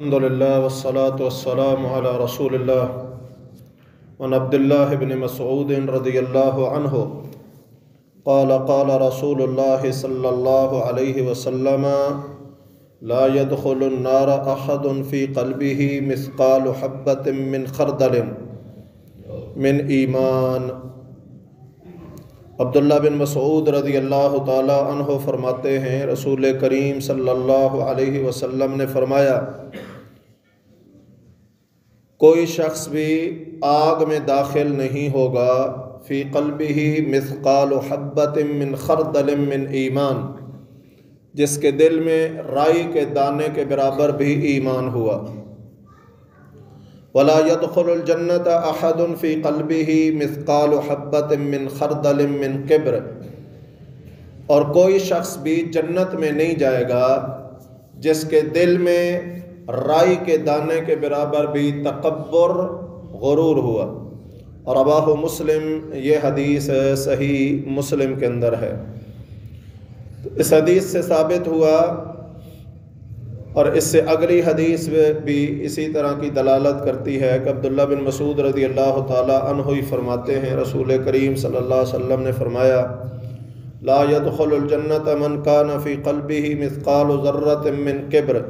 الحمدللہ والصلاة والسلام علی رسول اللہ وعن عبداللہ بن مسعود رضی اللہ عنہ قال قال رسول اللہ صلی اللہ علیہ وسلم لا يدخل النار احد في قلبه مثقال حبة من خردل من ایمان۔ عبداللہ بن مسعود رضی اللہ تعالی عنہ فرماتے ہیں رسول کریم صلی اللہ علیہ وسلم نے فرمایا کوئی شخص بھی آگ میں داخل نہیں ہوگا فی قلبہ مثقال حبۃ من خردل من ایمان، جس کے دل میں رائی کے دانے کے برابر بھی ایمان ہوا۔ ولا يدخل الجنۃ احد فی قلبہ مثقال حبۃ من خردل من کبر، اور کوئی شخص بھی جنت میں نہیں جائے گا جس کے دل میں رائی کے دانے کے برابر بھی تکبر غرور ہوا۔ اور رواه مسلم، یہ حدیث صحیح مسلم کے اندر ہے۔ اس حدیث سے ثابت ہوا، اور اس سے اگلی حدیث بھی اسی طرح کی دلالت کرتی ہے کہ عبداللہ بن مسعود رضی اللہ تعالی عنہ ہی فرماتے ہیں رسول کریم صلی اللہ علیہ وسلم نے فرمایا لا يدخل الجنۃ من کان فی قلبہ مثقال ذرۃ من کبر،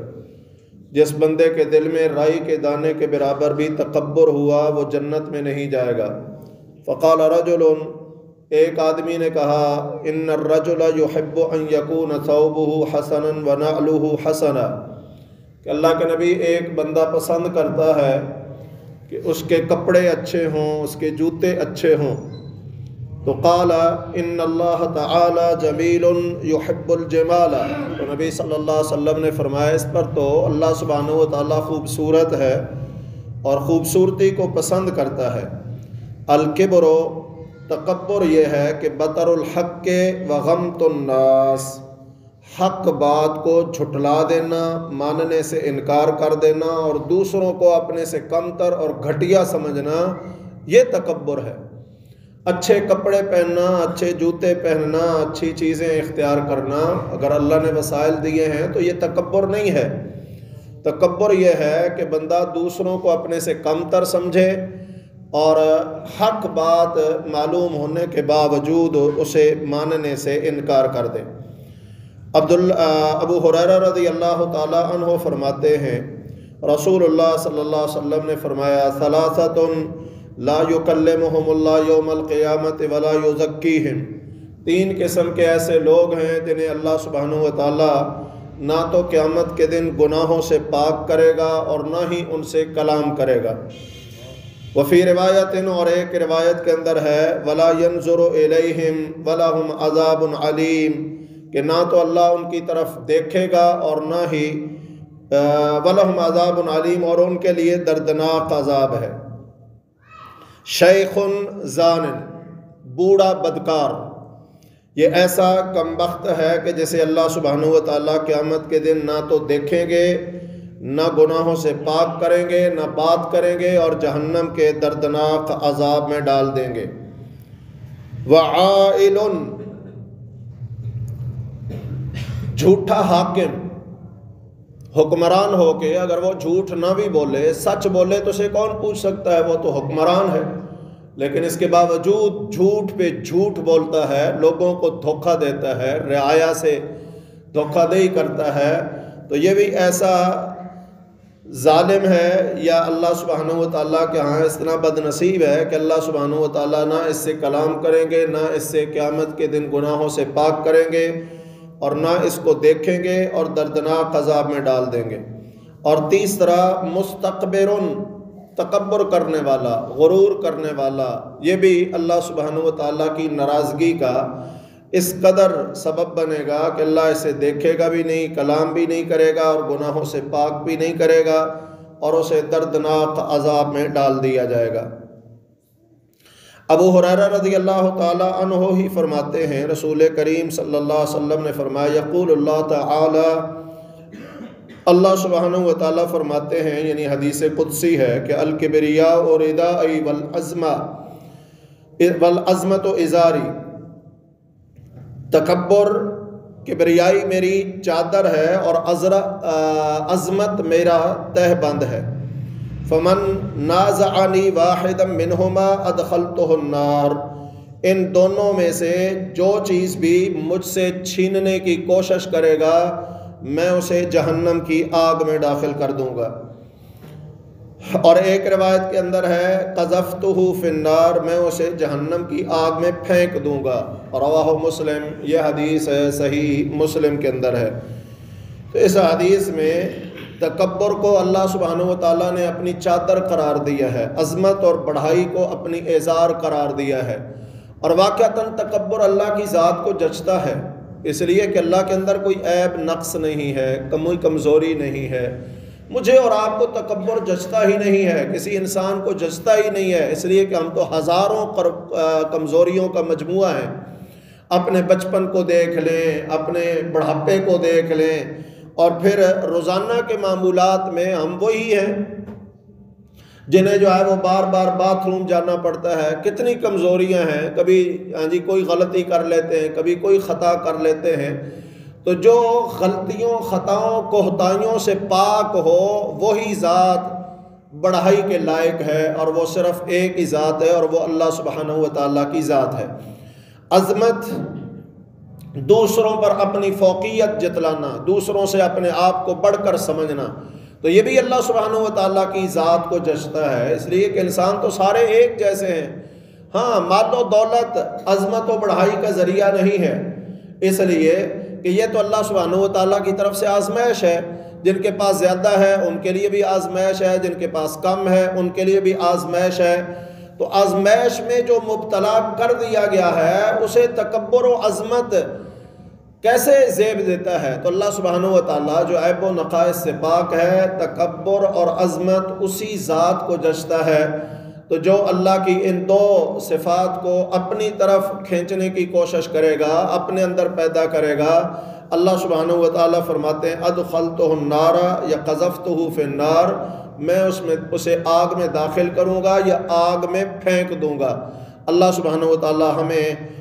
جس بندے کے دل میں رائی کے دانے کے برابر بھی تکبر ہوا وہ جنت میں نہیں جائے گا۔ فقال رجل، ایک آدمی نے کہا ان الرجل يحب ان يكون ثوبه حسنا ونعله حسنا، کہ اللہ کے نبی ایک بندہ پسند کرتا ہے کہ اس کے کپڑے اچھے ہوں، اس کے جوتے اچھے ہوں۔ تو قال ان اللہ تعالی جمیل یحب الجمال، تو نبی صلی اللہ علیہ وسلم نے فرمایا اس پر تو اللہ سبحانہ و تعالی خوبصورت ہے اور خوبصورتی کو پسند کرتا ہے۔ الکبر، تکبر یہ ہے کہ بطر الحق وغمط الناس، حق بات کو جھٹلا دینا، ماننے سے انکار کر دینا اور دوسروں کو اپنے سے کمتر اور گھٹیا سمجھنا، یہ تکبر ہے۔ اچھے کپڑے پہننا، اچھے جوتے پہننا، اچھی چیزیں اختیار کرنا، اگر اللہ نے وسائل دیے ہیں تو یہ تکبر نہیں ہے۔ تکبر یہ ہے کہ بندہ دوسروں کو اپنے سے کمتر سمجھے اور حق بات معلوم ہونے کے باوجود اسے ماننے سے انکار کر دے۔ ابو ہریرہ رضی اللہ تعالی عنہ فرماتے ہیں رسول اللہ صلی اللہ علیہ وسلم نے فرمایا ثلاثۃ لا یکلمہم اللہ یوم القیامۃ ولا یزکیہم، تین قسم کے ایسے لوگ ہیں جنہیں اللہ سبحانہ و تعالی نہ تو قیامت کے دن گناہوں سے پاک کرے گا اور نہ ہی ان سے کلام کرے گا۔ وفی روایت، اور ایک روایت کے اندر ہے ولا ینظر الیہم ولہم عذاب علیم، کہ نہ تو اللہ ان کی طرف دیکھے گا اور نہ ہی ولہم عذاب علیم، اور ان کے لیے دردناک عذاب ہے۔ شیخ زان، بوڑھا بدکار، یہ ایسا کمبخت ہے کہ جسے اللہ سبحانہ و تعالیٰ قیامت کے دن نہ تو دیکھیں گے، نہ گناہوں سے پاک کریں گے، نہ بات کریں گے، اور جہنم کے دردناک عذاب میں ڈال دیں گے۔ وعائل، جھوٹا حاکم، حکمران ہو کے اگر وہ جھوٹ نہ بھی بولے، سچ بولے تو اسے کون پوچھ سکتا ہے، وہ تو حکمران ہے، لیکن اس کے باوجود جھوٹ پہ جھوٹ بولتا ہے، لوگوں کو دھوکہ دیتا ہے، رعایا سے دھوکہ دہی کرتا ہے، تو یہ بھی ایسا ظالم ہے یا اللہ سبحانہ و تعالیٰ کے ہاں اس طرح بد نصیب ہے کہ اللہ سبحانہ و تعالیٰ نہ اس سے کلام کریں گے، نہ اس سے قیامت کے دن گناہوں سے پاک کریں گے، اور نہ اس کو دیکھیں گے اور دردناک عذاب میں ڈال دیں گے۔ اور تیسرا مستکبرن، تکبر کرنے والا، غرور کرنے والا، یہ بھی اللہ سبحانہ و تعالیٰ کی ناراضگی کا اس قدر سبب بنے گا کہ اللہ اسے دیکھے گا بھی نہیں، کلام بھی نہیں کرے گا اور گناہوں سے پاک بھی نہیں کرے گا، اور اسے دردناک عذاب میں ڈال دیا جائے گا۔ ابو ہریرہ رضی اللہ تعالی عنہ ہی فرماتے ہیں رسول کریم صلی اللہ علیہ وسلم نے فرمایا یقول اللہ تعالی، اللہ سبحانہ و تعالیٰ فرماتے ہیں، یعنی حدیث قدسی ہے کہ الکبریاء ردائی والعظمت ازاری، تکبر کبریائی میری چادر ہے اور عظمت میرا تہ بند ہے۔ فمن نازعنی واحدا منہما ادخلتہ النار، ان دونوں میں سے جو چیز بھی مجھ سے چھیننے کی کوشش کرے گا میں اسے جہنم کی آگ میں داخل کر دوں گا۔ اور ایک روایت کے اندر ہے قذفتہ فی النار، میں اسے جہنم کی آگ میں پھینک دوں گا۔ رواہ مسلم، یہ حدیث ہے صحیح مسلم کے اندر ہے۔ تو اس حدیث میں تکبر کو اللہ سبحانہ و تعالیٰ نے اپنی چادر قرار دیا ہے، عظمت اور بڑھائی کو اپنی اعزار قرار دیا ہے، اور واقعتاً تکبر اللہ کی ذات کو جچتا ہے، اس لیے کہ اللہ کے اندر کوئی عیب نقص نہیں ہے، کوئی کمزوری نہیں ہے۔ مجھے اور آپ کو تکبر جچتا ہی نہیں ہے، کسی انسان کو جچتا ہی نہیں ہے، اس لیے کہ ہم تو ہزاروں کمزوریوں کا مجموعہ ہیں۔ اپنے بچپن کو دیکھ لیں، اپنے بڑھاپے کو دیکھ لیں، اور پھر روزانہ کے معمولات میں ہم وہی ہیں جنہیں جو ہے وہ بار بار باتھ روم جانا پڑتا ہے۔ کتنی کمزوریاں ہیں، کبھی کوئی غلطی کر لیتے ہیں، کبھی کوئی خطا کر لیتے ہیں۔ تو جو غلطیوں، خطاؤں، کوتاہیوں سے پاک ہو وہی ذات بڑائی کے لائق ہے، اور وہ صرف ایک ہی ذات ہے، اور وہ اللہ سبحانہ و تعالیٰ کی ذات ہے۔ عظمت، دوسروں پر اپنی فوقیت جتلانا، دوسروں سے اپنے آپ کو بڑھ کر سمجھنا، تو یہ بھی اللہ سبحانہ و تعالیٰ کی ذات کو جچتا ہے، اس لیے کہ انسان تو سارے ایک جیسے ہیں۔ ہاں، مال و دولت عظمت و بڑھائی کا ذریعہ نہیں ہے، اس لیے کہ یہ تو اللہ سبحانہ و تعالیٰ کی طرف سے آزمائش ہے۔ جن کے پاس زیادہ ہے ان کے لیے بھی آزمائش ہے، جن کے پاس کم ہے ان کے لیے بھی آزمائش ہے۔ تو آزمائش میں جو مبتلا کر دیا گیا ہے اسے تکبر و عظمت کیسے زیب دیتا ہے؟ تو اللہ سبحانہ و تعالیٰ جو عیب و نقائص سے پاک ہے، تکبر اور عظمت اسی ذات کو جچتا ہے۔ تو جو اللہ کی ان دو صفات کو اپنی طرف کھینچنے کی کوشش کرے گا، اپنے اندر پیدا کرے گا، اللہ سبحانہ و تعالیٰ فرماتے ہیں ادخلتہ النار یا قذفتہ فی النار، میں اسے آگ میں داخل کروں گا یا آگ میں پھینک دوں گا۔ اللہ سبحانہ و تعالیٰ ہمیں